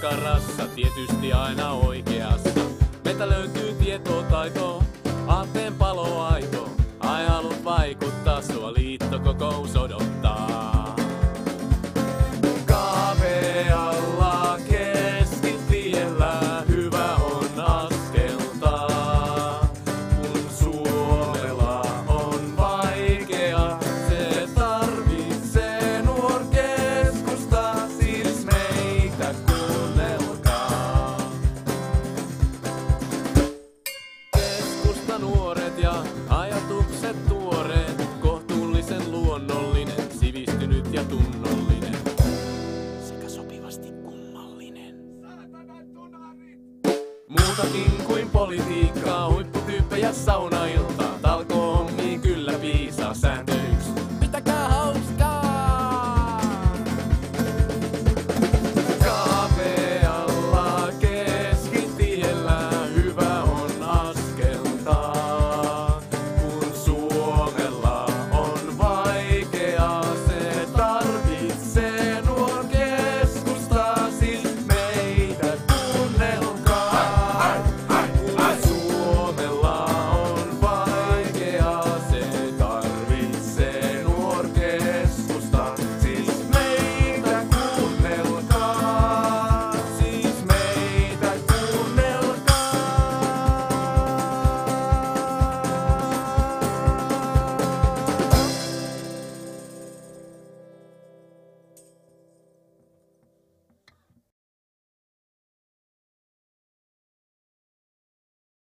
makkarassa, tietysti aina oikeassa. Meiltä löytyy tietotaito, aatteen paloaito. Ai haluat vaikuttaa, sua liittokokous odottaa. Kapealla keskitiellä hyvä on askeltaa. Kun Suomella on vaikea, se tarvitsee nuorkeskusta, siis meitä kuunnelkaa. Keskusta nuoret ja ajatukset tuoreet, kohtuullisen luonnollinen, sivistynyt ja tunnollinen. Sekä sopivasti kummallinen. Muutakin kuin politiikkaa, huipputyyppejä sauna